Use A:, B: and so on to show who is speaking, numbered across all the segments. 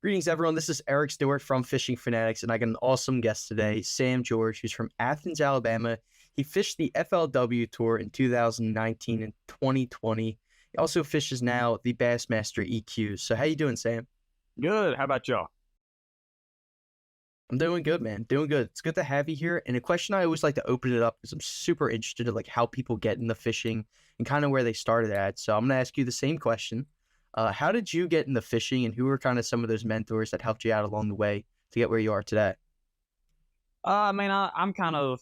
A: Greetings, everyone. This is Eric Stewart from Fishing Fanatics, and I got an awesome guest today, Sam George, who's from Athens, Alabama. He fished the FLW Tour in 2019 and 2020. He also fishes now the Bassmaster EQ. So how you doing, Sam?
B: Good. How about y'all?
A: I'm doing good, man. Doing good. It's good to have you here. And a question I always like to open it up because I'm super interested in like how people get into fishing and kind of where they started at. So I'm gonna ask you the same question. How did you get into fishing, and who were kind of some of those mentors that helped you out along the way to get where you are today?
B: I'm kind of,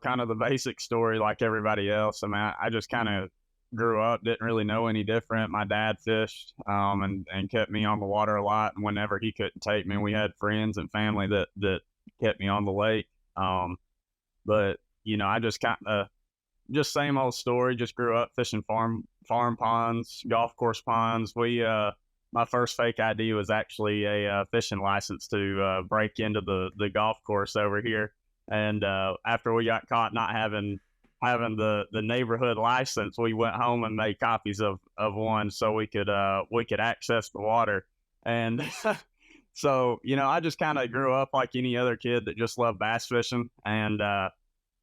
B: kind of the basic story like everybody else. I just kind of grew up, didn't really know any different. My dad fished, and kept me on the water a lot. And whenever he couldn't take me, we had friends and family that kept me on the lake. But I just kind of just same old story. Just grew up fishing farm ponds, golf course ponds. My first fake ID was actually a fishing license to break into the golf course over here. And after we got caught not having the neighborhood license, we went home and made copies of one so we could access the water. And so I just kind of grew up like any other kid that just loved bass fishing. And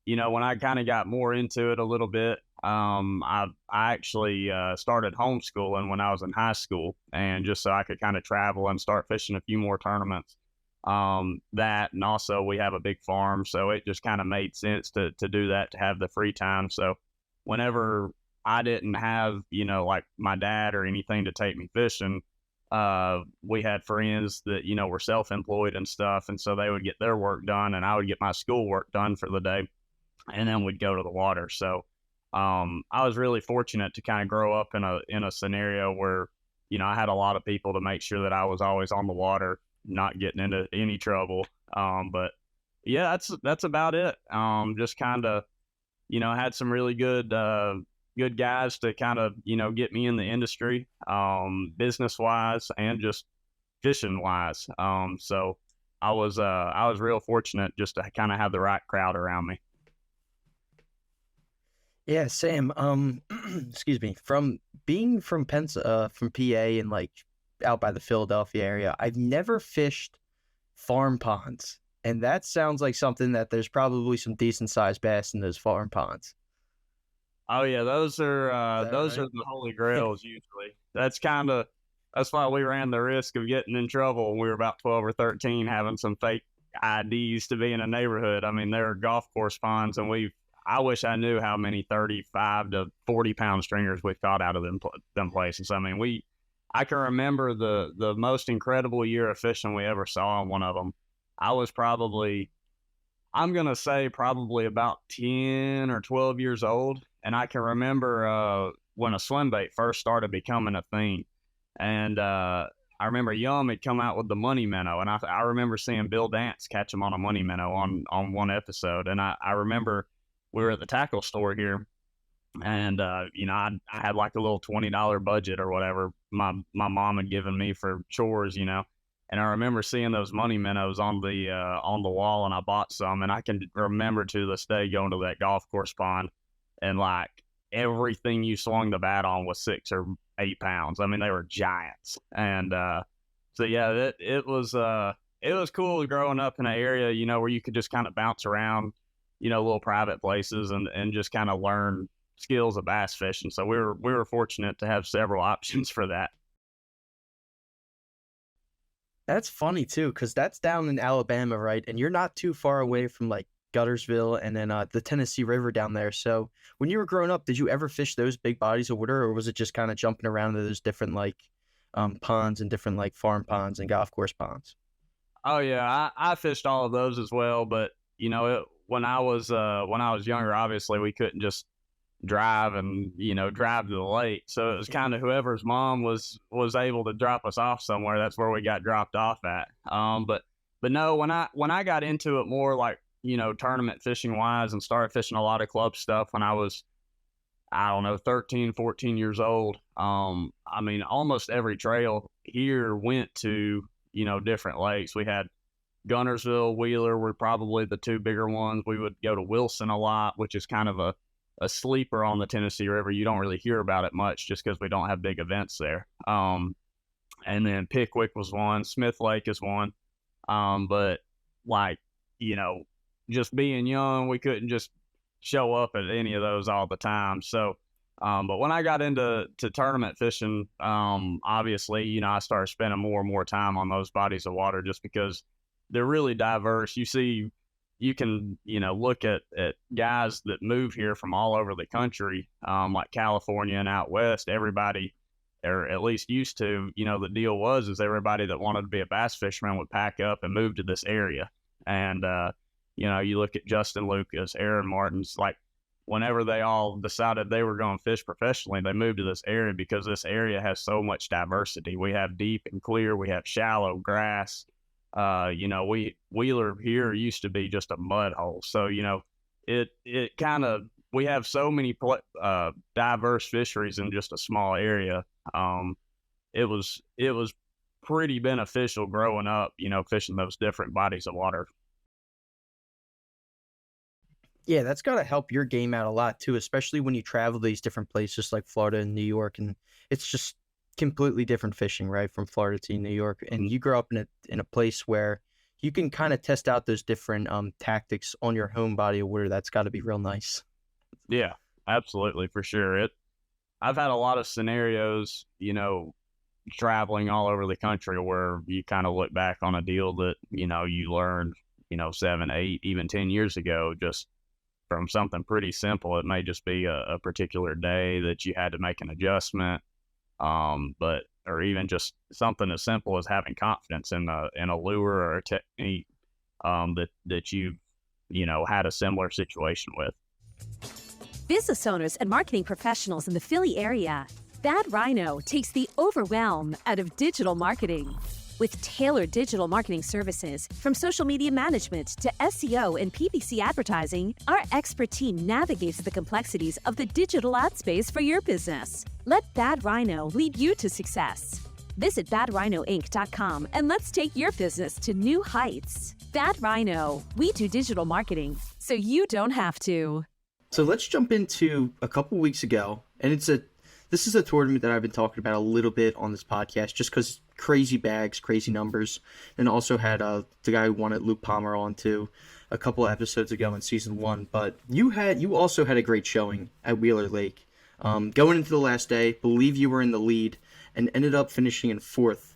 B: when I kind of got more into it a little bit, I actually started homeschooling when I was in high school, and just so I could kind of travel and start fishing a few more tournaments. That, and also we have a big farm, so it just kind of made sense to do that, to have the free time. So whenever I didn't have, like my dad or anything to take me fishing, we had friends that, were self-employed and stuff. And so they would get their work done and I would get my schoolwork done for the day, and then we'd go to the water. So I was really fortunate to kind of grow up in a scenario where, I had a lot of people to make sure that I was always on the water, not getting into any trouble. But yeah, that's about it. Just kind of, had some really good guys to kind of, get me in the industry, business wise and just fishing wise. So I was real fortunate just to kind of have the right crowd around me.
A: Yeah, Sam. Excuse me. From being from from PA and like out by the Philadelphia area, I've never fished farm ponds, and that sounds like something that there's probably some decent sized bass in those farm ponds.
B: Oh yeah,
A: Is that
B: those are
A: right?
B: the holy grails usually. That's why we ran the risk of getting in trouble when we were about 12 or 13, having some fake IDs to be in a neighborhood. I mean, there are golf course ponds, and I wish I knew how many 35 to 40 pound stringers we caught out of them places. I can remember the most incredible year of fishing we ever saw on one of them. I was probably, I'm going to say probably about 10 or 12 years old. And I can remember when a swim bait first started becoming a thing. And I remember Yum had come out with the money minnow. And I remember seeing Bill Dance catch him on a money minnow on one episode. And I remember we were at the tackle store here, and I had like a little $20 budget or whatever my mom had given me for chores, and I remember seeing those money minnows on the wall, and I bought some. And I can remember to this day going to that golf course pond, and like everything you swung the bat on was 6 or 8 pounds. I mean, they were giants. And so yeah, it was cool growing up in an area, where you could just kind of bounce around, little private places, and just kind of learn skills of bass fishing. So we were fortunate to have several options for that.
A: That's funny too, because that's down in Alabama, right? And you're not too far away from like Guttersville and then the Tennessee River down there. So when you were growing up, did you ever fish those big bodies of water, or was it just kind of jumping around to those different like ponds and different like farm ponds and golf course ponds?
B: Oh yeah, I fished all of those as well. But when I was younger, obviously we couldn't just drive and drive to the lake. So it was kind of whoever's mom was able to drop us off somewhere. That's where we got dropped off at. But no, when I got into it more, like tournament fishing wise, and started fishing a lot of club stuff when I was, I don't know, 13, 14 years old. Almost every trail here went to different lakes. We had Gunnersville, Wheeler were probably the two bigger ones. We would go to Wilson a lot, which is kind of a sleeper on the Tennessee River. You don't really hear about it much just because we don't have big events there. and then Pickwick was one, Smith Lake is one. But like, you know, just being young, we couldn't just show up at any of those all the time. So, but when I got into tournament fishing, obviously, you know, I started spending more and more time on those bodies of water just because they're really diverse. You can, you know, look at guys that move here from all over the country, like California and out west. Everybody, or at least used to, you know, the deal is everybody that wanted to be a bass fisherman would pack up and move to this area. And, you know, you look at Justin Lucas, Aaron Martin's, like whenever they all decided they were going to fish professionally, they moved to this area because this area has so much diversity. We have deep and clear, we have shallow grass. You know, Wheeler here used to be just a mud hole. So, you know, it kind of, we have so many diverse fisheries in just a small area. It was pretty beneficial growing up, you know, fishing those different bodies of water.
A: Yeah, that's got to help your game out a lot too, especially when you travel to these different places like Florida and New York, and it's just completely different fishing, right, from Florida to New York. And you grow up in a place where you can kind of test out those different tactics on your home body of water. That's got to be real nice.
B: Yeah, absolutely, for sure. I've had a lot of scenarios, you know, traveling all over the country where you kind of look back on a deal that, you know, you learned, you know, 7, 8, even 10 years ago, just from something pretty simple. It may just be a particular day that you had to make an adjustment. But, or even just something as simple as having confidence in a lure or a technique, that you know, had a similar situation with.
C: Business owners and marketing professionals in the Philly area, Bad Rhino takes the overwhelm out of digital marketing. With tailored digital marketing services, from social media management to SEO and PPC advertising, our expert team navigates the complexities of the digital ad space for your business. Let Bad Rhino lead you to success. Visit badrhinoinc.com and let's take your business to new heights. Bad Rhino, we do digital marketing, so you don't have to.
A: So let's jump into a couple weeks ago, and this is a tournament that I've been talking about a little bit on this podcast, just because crazy bags, crazy numbers, and also had the guy who won it, Luke Palmer, on too a couple of episodes ago in season 1. But you also had a great showing at Wheeler Lake. Going into the last day, believe you were in the lead and ended up finishing in 4th.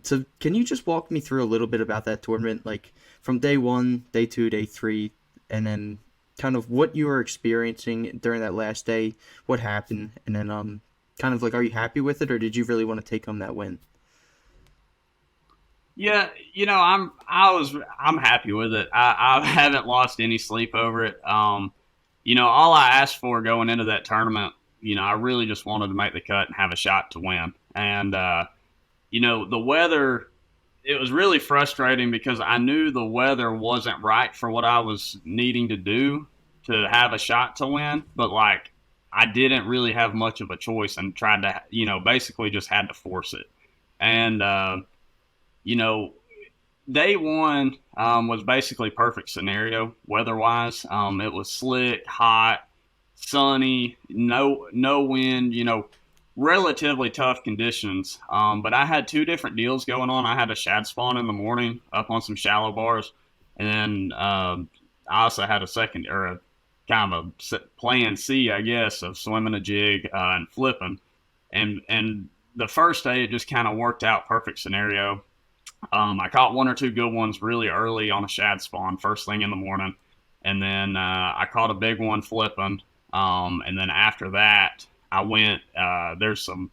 A: So can you just walk me through a little bit about that tournament, like from day 1, day 2, day 3, and then kind of what you were experiencing during that last day, what happened, and then kind of like, are you happy with it, or did you really want to take home that win?
B: Yeah, you know, I'm happy with it. I haven't lost any sleep over it. You know, all I asked for going into that tournament, you know, I really just wanted to make the cut and have a shot to win. And you know, the weather, it was really frustrating because I knew the weather wasn't right for what I was needing to do to have a shot to win, but like I didn't really have much of a choice and tried to, you know, basically just had to force it. And you know, day 1 was basically perfect scenario weather-wise. It was slick, hot, sunny, no wind, you know, relatively tough conditions. But I had 2 different deals going on. I had a shad spawn in the morning up on some shallow bars, and then I also had a second, or a kind of a plan C, I guess, of swimming a jig and flipping. And the first day it just kind of worked out perfect scenario. I caught 1 or 2 good ones really early on a shad spawn first thing in the morning, and then I caught a big one flipping. And then after that, I went. There's a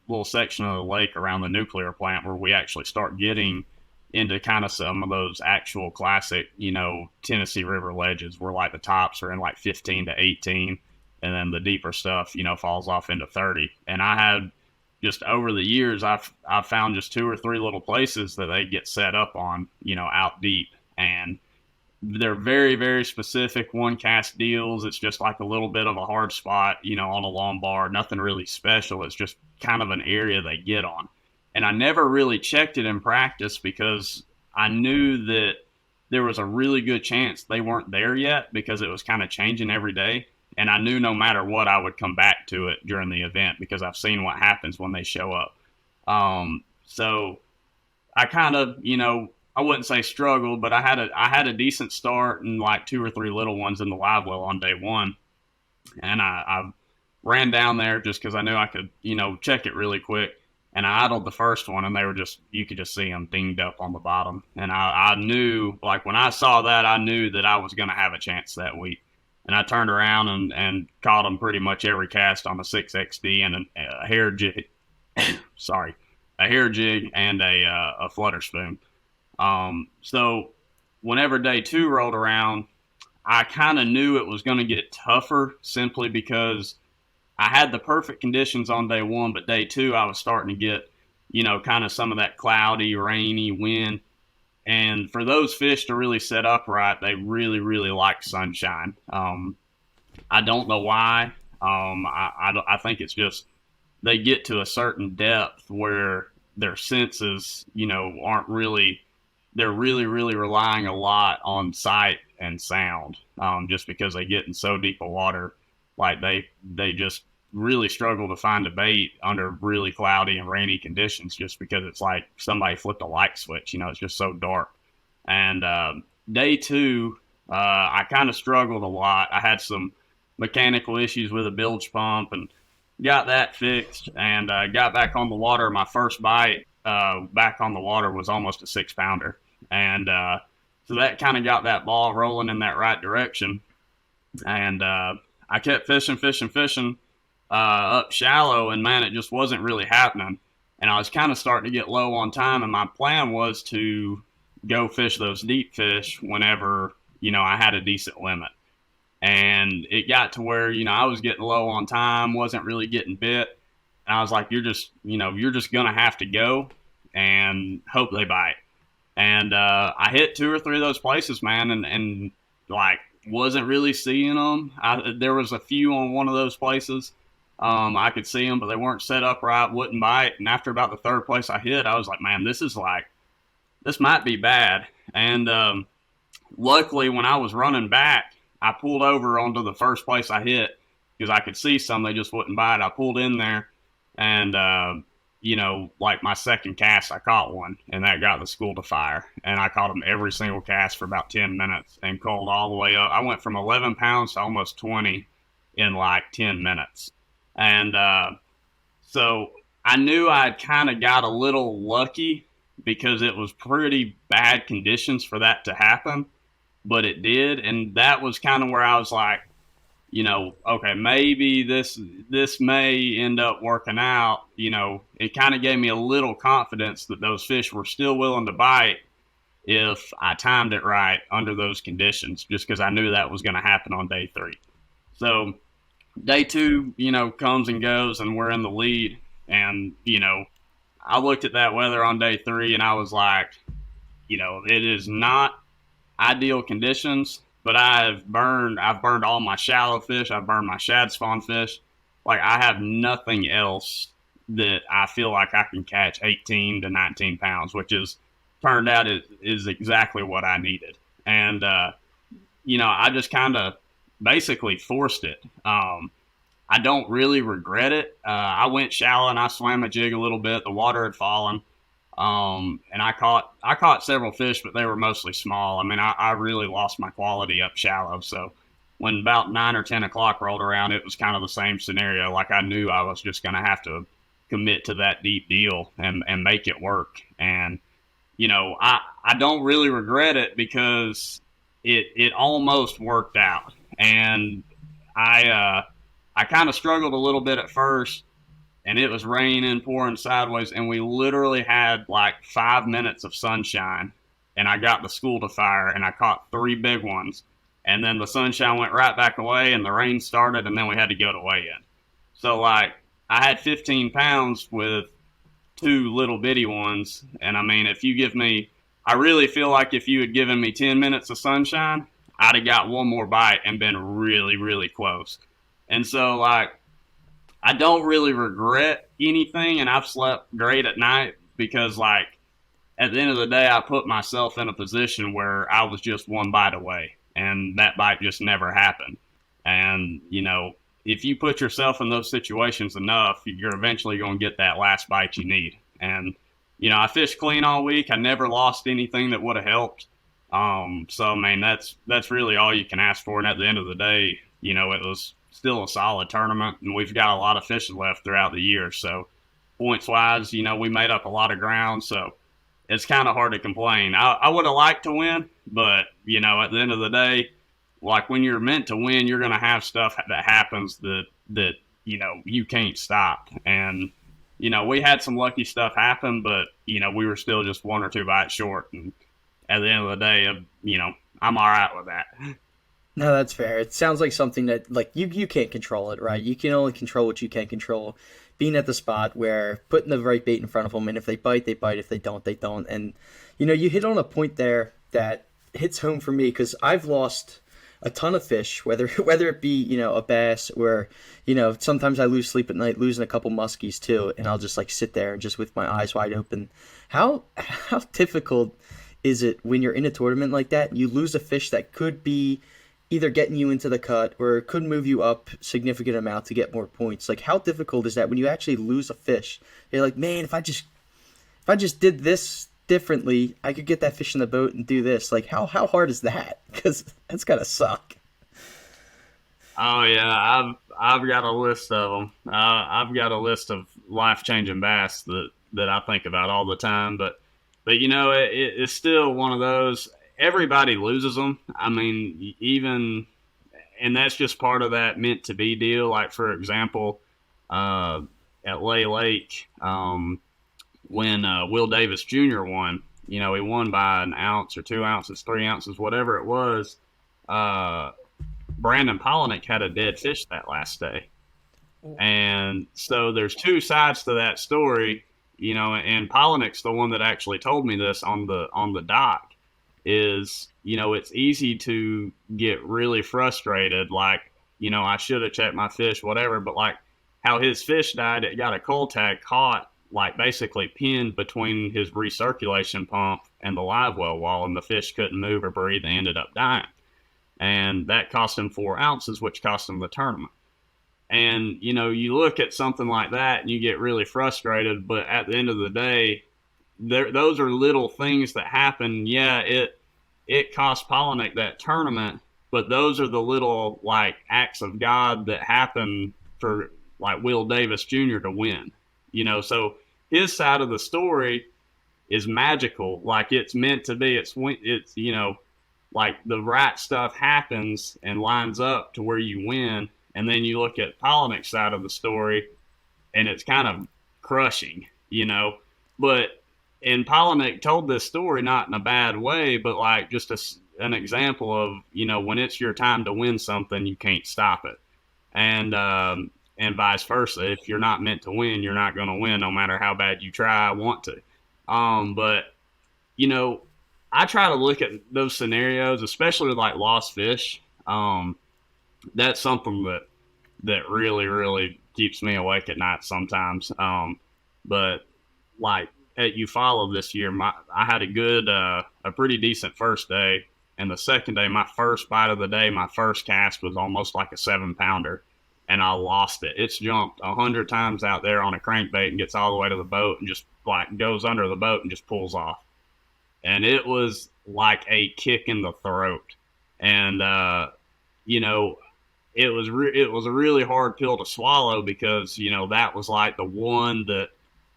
B: little section of the lake around the nuclear plant where we actually start getting into kind of some of those actual classic, you know, Tennessee River ledges where like the tops are in like 15 to 18, and then the deeper stuff, you know, falls off into 30. And I had just over the years, I've found just 2 or 3 little places that they get set up on, you know, out deep, and they're very, very specific one cast deals. It's just like a little bit of a hard spot, you know, on a long bar, nothing really special. It's just kind of an area they get on. And I never really checked it in practice because I knew that there was a really good chance they weren't there yet because it was kind of changing every day. And I knew no matter what, I would come back to it during the event because I've seen what happens when they show up. So I kind of, I wouldn't say struggled, but I had a decent start and like 2 or 3 little ones in the live well on day one. And I ran down there just because I knew I could, check it really quick. And I idled the first one, and they were you could just see them dinged up on the bottom. And I knew, like, when I saw that, I knew that I was going to have a chance that week. And I turned around and caught them pretty much every cast on a 6XD and a hair jig. Sorry, a hair jig and a flutter spoon. So whenever day 2 rolled around, I kind of knew it was going to get tougher simply because I had the perfect conditions on day 1, but day 2 I was starting to get, kind of some of that cloudy, rainy wind. And for those fish to really set up right, they really, really like sunshine. I don't know why. I think it's just they get to a certain depth where their senses, aren't really, they're really, really relying a lot on sight and sound, just because they get in so deep of water. Like they just really struggle to find a bait under really cloudy and rainy conditions, just because it's like somebody flipped a light switch. It's just so dark. And day 2, I kind of struggled a lot. I had some mechanical issues with a bilge pump and got that fixed, and got back on the water. My first bite back on the water was almost a 6-pounder. And so that kind of got that ball rolling in that right direction. And I kept fishing up shallow, and man, it just wasn't really happening. And I was kind of starting to get low on time, and my plan was to go fish those deep fish whenever, I had a decent limit. And it got to where, I was getting low on time, wasn't really getting bit. And I was like, you're just going to have to go and hope they bite. And I hit 2 or 3 of those places, man, and like wasn't really seeing them. There was a few on one of those places. I could see them, but they weren't set up right, wouldn't bite. And after about the 3rd place I hit, I was like, man, this might be bad. And luckily, when I was running back, I pulled over onto the first place I hit because I could see some, they just wouldn't bite. I pulled in there, and like my 2nd cast, I caught one, and that got the school to fire. And I caught them every single cast for about 10 minutes and cold all the way up. I went from 11 pounds to almost 20 in like 10 minutes. And so I knew I'd kind of got a little lucky because it was pretty bad conditions for that to happen, but it did. And that was kind of where I was like, okay, maybe this may end up working out. It kind of gave me a little confidence that those fish were still willing to bite if I timed it right under those conditions, just because I knew that was going to happen on day 3. So day 2, comes and goes, and we're in the lead. And, I looked at that weather on day 3, and I was like, it is not ideal conditions, but I've burned all my shallow fish. I've burned my shad spawn fish. Like, I have nothing else that I feel like I can catch 18 to 19 pounds, which is turned out is exactly what I needed. And, I just kind of basically forced it. I don't really regret it. I went shallow and I swam a jig a little bit. The water had fallen. And I caught several fish, but they were mostly small. I mean, I really lost my quality up shallow. So when about 9 or 10 o'clock rolled around, it was kind of the same scenario. Like, I knew I was just going to have to commit to that deep deal and make it work. And, I don't really regret it because it almost worked out. And I kind of struggled a little bit at first, and it was raining, pouring sideways, and we literally had like 5 minutes of sunshine, and I got the school to fire, and I caught 3 big ones, and then the sunshine went right back away, and the rain started, and then we had to go to weigh-in. So, like, I had 15 pounds with 2 little bitty ones, and I mean, I really feel like if you had given me 10 minutes of sunshine, I'd have got one more bite and been really, really close. And so, like, I don't really regret anything, and I've slept great at night because, like, at the end of the day, I put myself in a position where I was just one bite away, and that bite just never happened. And, if you put yourself in those situations enough, you're eventually going to get that last bite you need. And, I fished clean all week. I never lost anything that would have helped. So, I mean, that's really all you can ask for. And at the end of the day, it was still a solid tournament, and we've got a lot of fishing left throughout the year. So, points wise, we made up a lot of ground. So, it's kind of hard to complain. I would have liked to win, but, at the end of the day, like when you're meant to win, you're going to have stuff that happens that you can't stop. And, we had some lucky stuff happen, but, we were still just 1 or 2 bites short. And at the end of the day, I'm all right with that.
A: No, that's fair. It sounds like something that, like, you can't control it, right? You can only control what you can control. Being at the spot where putting the right bait in front of them, and if they bite, they bite. If they don't, they don't. And, you hit on a point there that hits home for me, because I've lost a ton of fish, whether it be, a bass, or, sometimes I lose sleep at night, losing a couple muskies too, and I'll just like sit there and just with my eyes wide open. How difficult is it when you're in a tournament like that and you lose a fish that could be either getting you into the cut or could move you up significant amount to get more points? Like, how difficult is that when you actually lose a fish? You're like, man, if I just did this differently, I could get that fish in the boat and do this. Like, how hard is that? Because that's gotta suck.
B: Oh yeah, I've got a list of them. I've got a list of life-changing bass that I think about all the time. But it's still one of those. Everybody loses them. I mean, and that's just part of that meant to be deal. Like, for example, at Lake, when Will Davis Jr. won, he won by an ounce or 2 ounces, 3 ounces, whatever it was. Brandon Polinick had a dead fish that last day. And so there's 2 sides to that story, and Polinick's the one that actually told me this on the dock. Is, it's easy to get really frustrated, like, I should have checked my fish, whatever, but like how his fish died, it got a cold tag caught, like basically pinned between his recirculation pump and the live well wall, and the fish couldn't move or breathe and ended up dying. And that cost him 4 ounces, which cost him the tournament. And, you look at something like that and you get really frustrated, but at the end of the day, those are little things that happen. Yeah, it cost Polinick that tournament, but those are the little like acts of God that happen for like Will Davis Jr. to win. So his side of the story is magical, like it's meant to be. It's like the right stuff happens and lines up to where you win. And then you look at Polinick's side of the story, and it's kind of crushing, But and Polinick told this story not in a bad way, but like just an example of, when it's your time to win something, you can't stop it. And vice versa. If you're not meant to win, you're not going to win no matter how bad you try, want to. But, I try to look at those scenarios, especially with like lost fish. That's something that really, really keeps me awake at night sometimes. But like, at Eufaula this year, I had a pretty decent first day, and the second day, my first bite of the day, my first cast was almost like a 7-pounder, and I lost it. It's jumped 100 times out there on a crankbait and gets all the way to the boat and just like goes under the boat and just pulls off, and it was like a kick in the throat, and it was a really hard pill to swallow, because that was like the one that,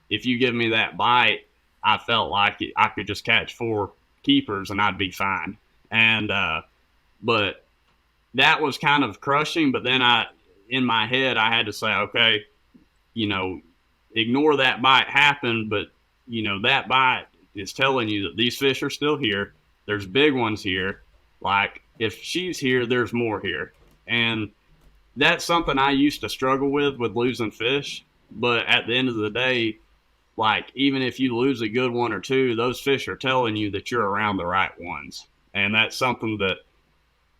B: if you give me that bite, I felt like I could just catch 4 keepers and I'd be fine. And but that was kind of crushing. But then in my head, I had to say, okay, ignore that bite happen. But that bite is telling you that these fish are still here. There's big ones here. Like, if she's here, there's more here. And that's something I used to struggle with losing fish. But at the end of the day, like, even if you lose a good one or two, those fish are telling you that you're around the right ones. And that's something that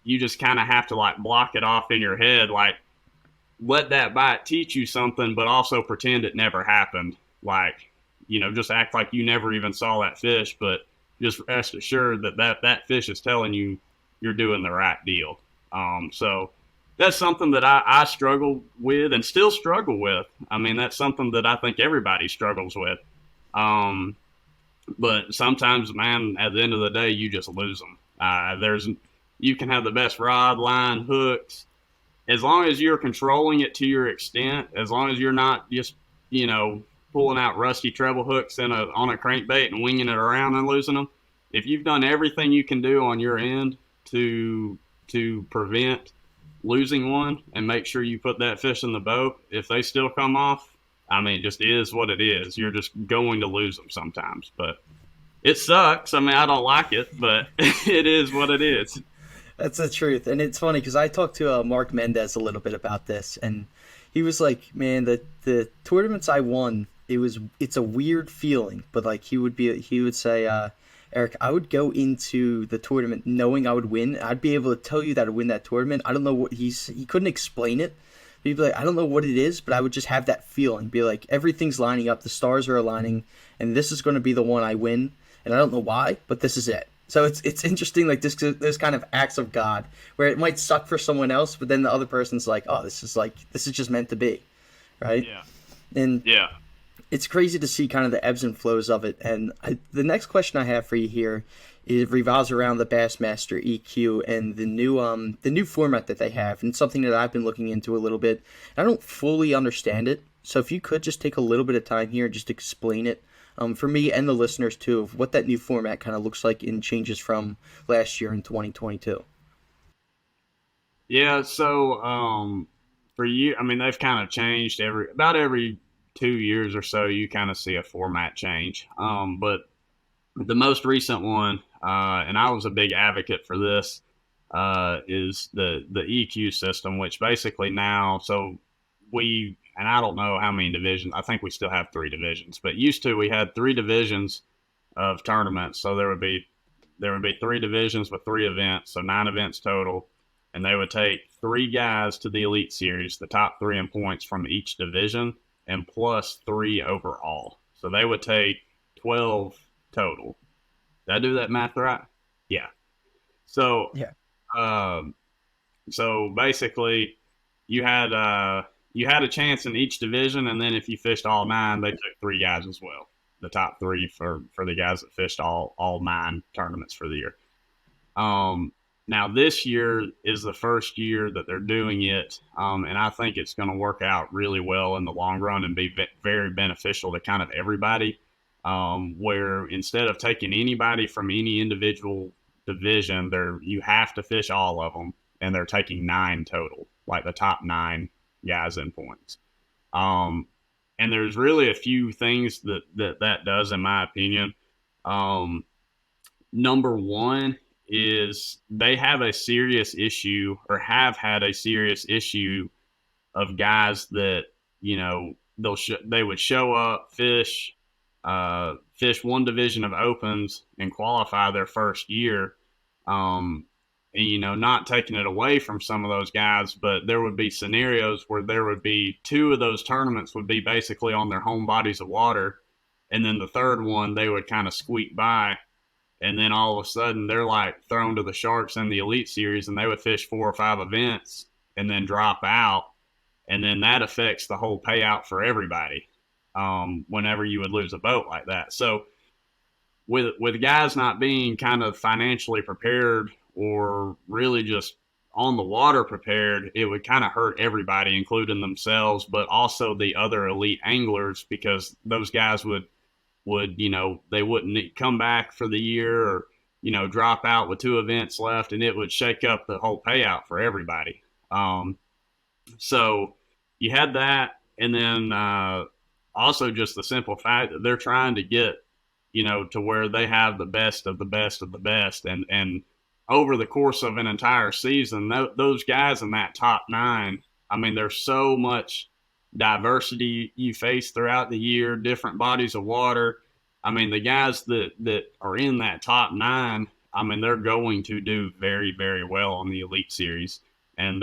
B: you just kind of have to like block it off in your head. Like, let that bite teach you something, but also pretend it never happened. Like, just act like you never even saw that fish, but just rest assured that fish is telling you you're doing the right deal. So that's something that I struggle with and still struggle with. I mean, that's something that I think everybody struggles with. Um, but sometimes, man, at the end of the day, you just lose them. You can have the best rod, line, hooks, as long as you're controlling it to your extent. As long as you're not just, you know, pulling out rusty treble hooks on a crankbait and winging it around and losing them. If you've done everything you can do on your end to prevent losing one and make sure you put that fish in the boat, if they still come off, I mean, it just is what it is. You're just going to lose them sometimes, but it sucks. I mean, I don't like it, but it is what it is.
A: That's the truth. And it's funny because I talked to Mark Mendez a little bit about this, and he was like, man, the tournaments I won, it's a weird feeling, but like he would say, Eric, I would go into the tournament knowing I would win. I'd be able to tell you that I'd win that tournament. I don't know what he couldn't explain it. He'd be like, I don't know what it is, but I would just have that feeling, be like, everything's lining up, the stars are aligning, and this is going to be the one I win. And I don't know why, but this is it. So it's interesting, like this kind of acts of God, where it might suck for someone else, but then the other person's like, oh, this is just meant to be, right?
B: Yeah.
A: And
B: Yeah.
A: it's crazy to see kind of the ebbs and flows of it. And the next question I have for you here revolves around the Bassmaster EQ and the new format that they have, and something that I've been looking into a little bit. I don't fully understand it, so if you could just take a little bit of time here and just explain it for me and the listeners too, of what that new format kind of looks like and changes from last year in 2022.
B: Yeah. So for you, I mean, they've kind of changed about every 2 years or so. You kind of see a format change. But the most recent one, and I was a big advocate for this, is the EQ system, which basically now, so and I don't know how many divisions. I think we still have 3 divisions, but used to we had 3 divisions of tournaments. So there would be 3 divisions with 3 events, so 9 events total, and they would take 3 guys to the Elite Series, the top 3 in points from each division, and plus 3 overall. So they would take 12 total. Did I do that math right? Yeah. So
A: Yeah.
B: so basically, you had a chance in each division, and then if you fished all 9, they took 3 guys as well. The top 3 for the guys that fished all 9 tournaments for the year. Now this year is the first year that they're doing it, and I think it's going to work out really well in the long run and be very beneficial to kind of everybody. Where instead of taking anybody from any individual division, you have to fish all of them, and they're taking 9 total, like the top 9 guys in points. And there's really a few things that does, in my opinion. Number one is they have a serious issue, or have had a serious issue, of guys that, you know, they would show up, fish one division of opens and qualify their first year. And, you know, not taking it away from some of those guys, but there would be scenarios where there would be 2 of those tournaments would be basically on their home bodies of water. And then the third one, they would kind of squeak by. And then all of a sudden they're like thrown to the sharks in the Elite Series, and they would fish 4 or 5 events and then drop out. And then that affects the whole payout for everybody. Whenever you would lose a boat like that. So with guys not being kind of financially prepared, or really just on the water prepared, it would kind of hurt everybody, including themselves, but also the other elite anglers, because those guys would, you know, they wouldn't come back for the year, or, you know, drop out with 2 events left, and it would shake up the whole payout for everybody. So you had that, and then also just the simple fact that they're trying to get, you know, to where they have the best of the best of the best. And over the course of an entire season, those guys in that top 9, I mean, there's so much diversity you face throughout the year, different bodies of water. I mean, the guys that are in that top 9, I mean, they're going to do very, very well on the Elite Series. And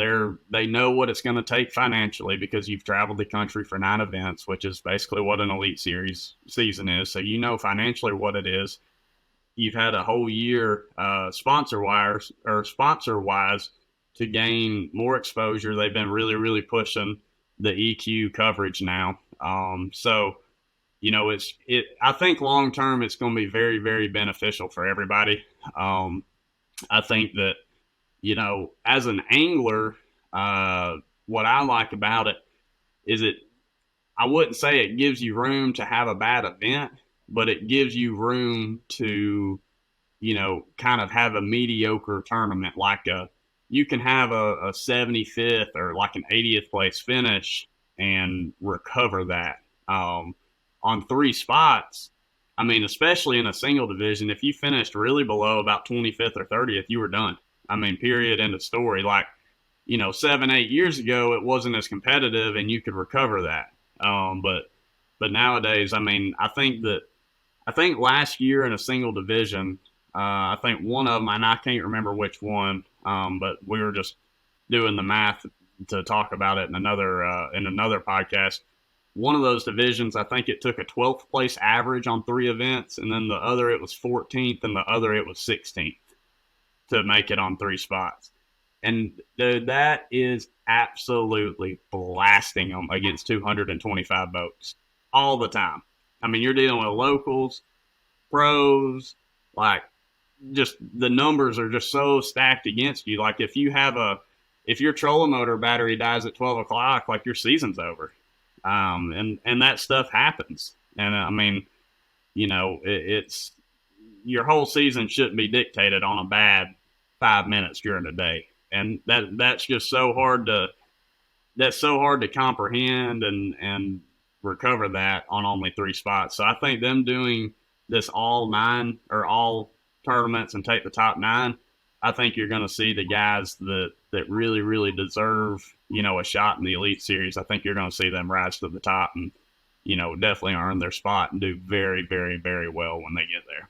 B: they know what it's going to take financially, because you've traveled the country for 9 events, which is basically what an Elite Series season is. So you know financially what it is. You've had a whole year sponsor wise to gain more exposure. They've been really, really pushing the EQ coverage now. So, you know, I think long term it's going to be very, very beneficial for everybody. I think that, you know, as an angler, what I like about it is I wouldn't say it gives you room to have a bad event, but it gives you room to, you know, kind of have a mediocre tournament. You can have a 75th or like an 80th place finish and recover that. On 3 spots, I mean, especially in a single division, if you finished really below about 25th or 30th, you were done. I mean, period, end of story. Like, you know, 7-8 years ago, it wasn't as competitive and you could recover that. But nowadays, I mean, I think last year in a single division, I think one of them, and I can't remember which one, but we were just doing the math to talk about it in another podcast. One of those divisions, I think it took a 12th place average on 3 events, and then the other it was 14th, and the other it was 16th to make it on 3 spots. And dude, that is absolutely blasting them against 225 boats all the time. I mean, you're dealing with locals, pros, like just the numbers are just so stacked against you. Like if your trolling motor battery dies at 12 o'clock, like your season's over. And that stuff happens. And I mean, you know, it's your whole season shouldn't be dictated on a bad 5 minutes during the day. And that's just so hard to comprehend and recover that on only 3 spots. So I think them doing this all tournaments and take the top 9, I think you're going to see the guys that really, really deserve, you know, a shot in the Elite Series. I think you're going to see them rise to the top and, you know, definitely earn their spot and do very, very, very well when they get there.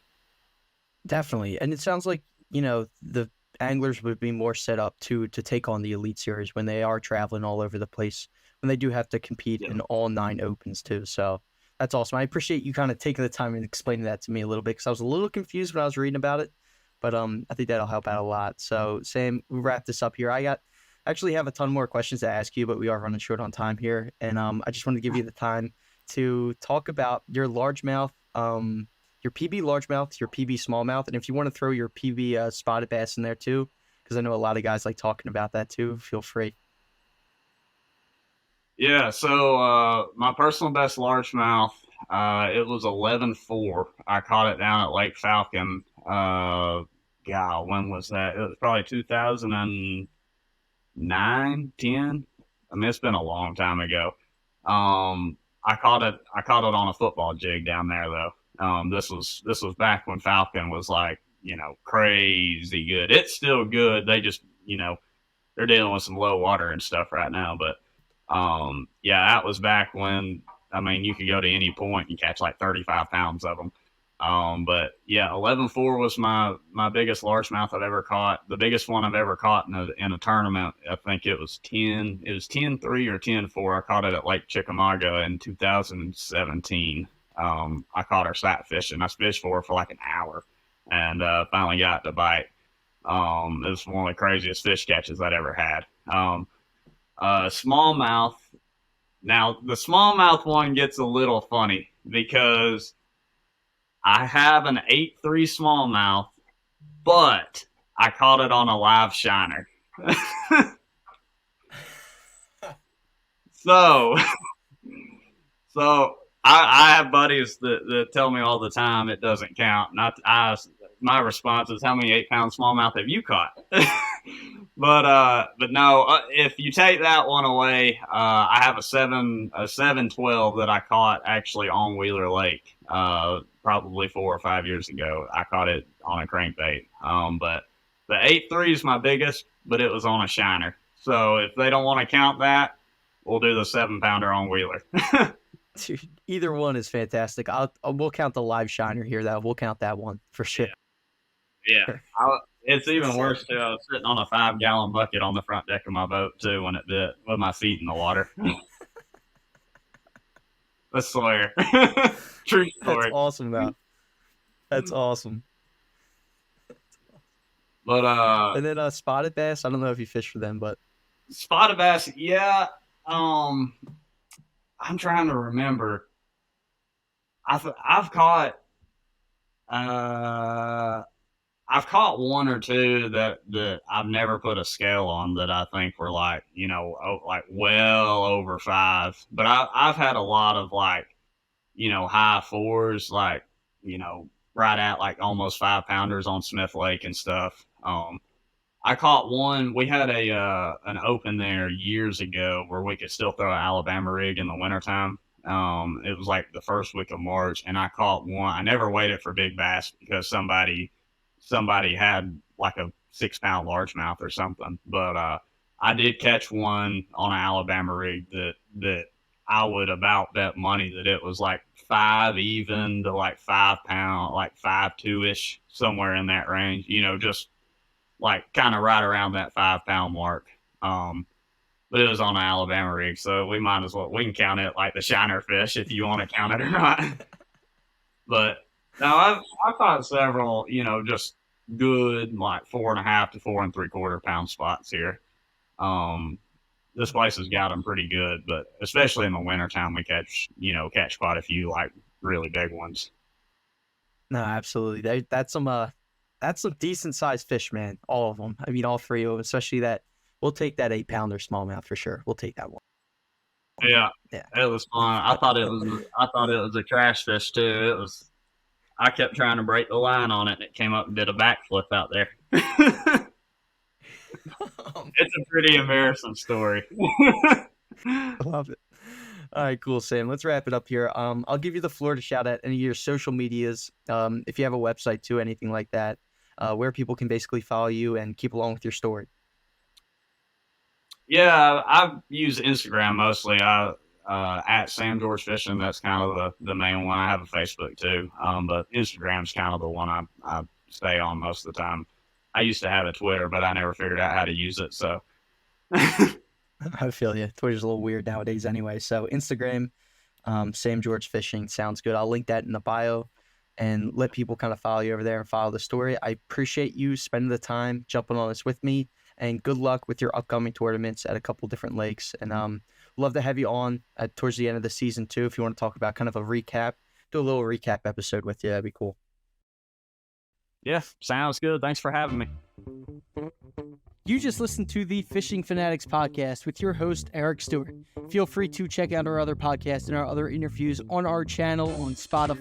A: Definitely. And it sounds like, you know, the anglers would be more set up to take on the Elite Series when they are traveling all over the place, when they do have to compete in all 9 opens too. So that's awesome. I appreciate you kind of taking the time and explaining that to me a little bit, because I was a little confused when I was reading about it, but I think that'll help out a lot. So Sam, we wrap this up here. I actually have a ton more questions to ask you, but we are running short on time here. And I just wanted to give you the time to talk about your largemouth, your PB largemouth, your PB smallmouth, and if you want to throw your PB spotted bass in there too, because I know a lot of guys like talking about that too, feel free.
B: Yeah, so my personal best largemouth, it was 11.4. I caught it down at Lake Falcon. When was that? It was probably 2009, 10. I mean, it's been a long time ago. I caught it on a football jig down there though. This was back when Falcon was like, you know, crazy good. It's still good. They just, you know, they're dealing with some low water and stuff right now, but yeah, that was back when, I mean, you could go to any point and catch like 35 pounds of them. But yeah, 11.4 was my biggest largemouth I've ever caught. The biggest one I've ever caught in a tournament. I think it was 10. It was 10.3 or 10.4. I caught it at Lake Chickamauga in 2017. I caught her sat fishing. I fished for her for like an hour, and finally got to bite. It was one of the craziest fish catches I'd ever had. Smallmouth. Now, the smallmouth one gets a little funny because I have an 8.3 smallmouth, but I caught it on a live shiner. So I have buddies that tell me all the time it doesn't count. My response is, how many 8-pound smallmouth have you caught? But no, if you take that one away, I have a 712 that I caught actually on Wheeler Lake, probably 4 or 5 years ago. I caught it on a crankbait. But the 8.3 is my biggest, but it was on a shiner. So if they don't want to count that, we'll do the 7-pounder on Wheeler.
A: Dude, either one is fantastic. We'll count the live shiner here, though. We'll count that one for sure.
B: Yeah. It's even worse too. I was sitting on a 5-gallon bucket on the front deck of my boat too when it bit, with my feet in the water. I swear. True story.
A: That's awesome, though. That's awesome.
B: But
A: And then spotted bass. I don't know if you fish for them, but
B: spotted bass, yeah. I'm trying to remember. I've caught I've caught one or two that I've never put a scale on that I think were like, like well over 5. But I've had a lot of like, high 4s, like, right at like almost 5-pounders on Smith Lake and stuff. I caught one. We had an open there years ago where we could still throw an Alabama rig in the wintertime. It was like the first week of March, and I caught one. I never waited for big bass because somebody had like a 6-pound largemouth or something. But I did catch one on an Alabama rig that I would about bet money that it was like 5 even to like 5-pound, like 5.2 ish, somewhere in that range. Just like kind of right around that 5-pound mark. But it was on an Alabama rig, so we can count it like the shiner fish if you want to count it or not. But now I've caught several, just good like 4.5 to 4 3/4 pound spots here. This place has got them pretty good, but especially in the wintertime, we catch quite a few like really big ones.
A: no, absolutely. That's some decent sized fish, man. All of them. I mean, all 3 of them, especially that. We'll take that 8-pounder smallmouth for sure. We'll take that one.
B: Yeah,
A: Yeah.
B: it was fun. I thought it was a trash fish too. I kept trying to break the line on it, and it came up and did a backflip out there. It's a pretty embarrassing story.
A: I love it. All right, cool, Sam. Let's wrap it up here. I'll give you the floor to shout out any of your social medias. If you have a website too, anything like that, where people can basically follow you and keep along with your story.
B: Yeah, I use Instagram mostly. At Sam George Fishing, that's kind of the main one. I have a Facebook too, but Instagram's kind of the one I stay on most of the time. I used to have a Twitter, but I never figured out how to use it. So
A: I feel you. Twitter's a little weird nowadays anyway. So Instagram, Sam George Fishing sounds good. I'll link that in the bio and let people kind of follow you over there and follow the story. I appreciate you spending the time jumping on this with me, and good luck with your upcoming tournaments at a couple different lakes. And love to have you on towards the end of the season too, if you want to talk about kind of a recap, do a little recap episode with you. That'd be cool.
B: yeah, sounds good. Thanks for having me.
D: You just listened to the Fishing Fanatics podcast with your host, Eric Stewart. Feel free to check out our other podcasts and our other interviews on our channel on Spotify.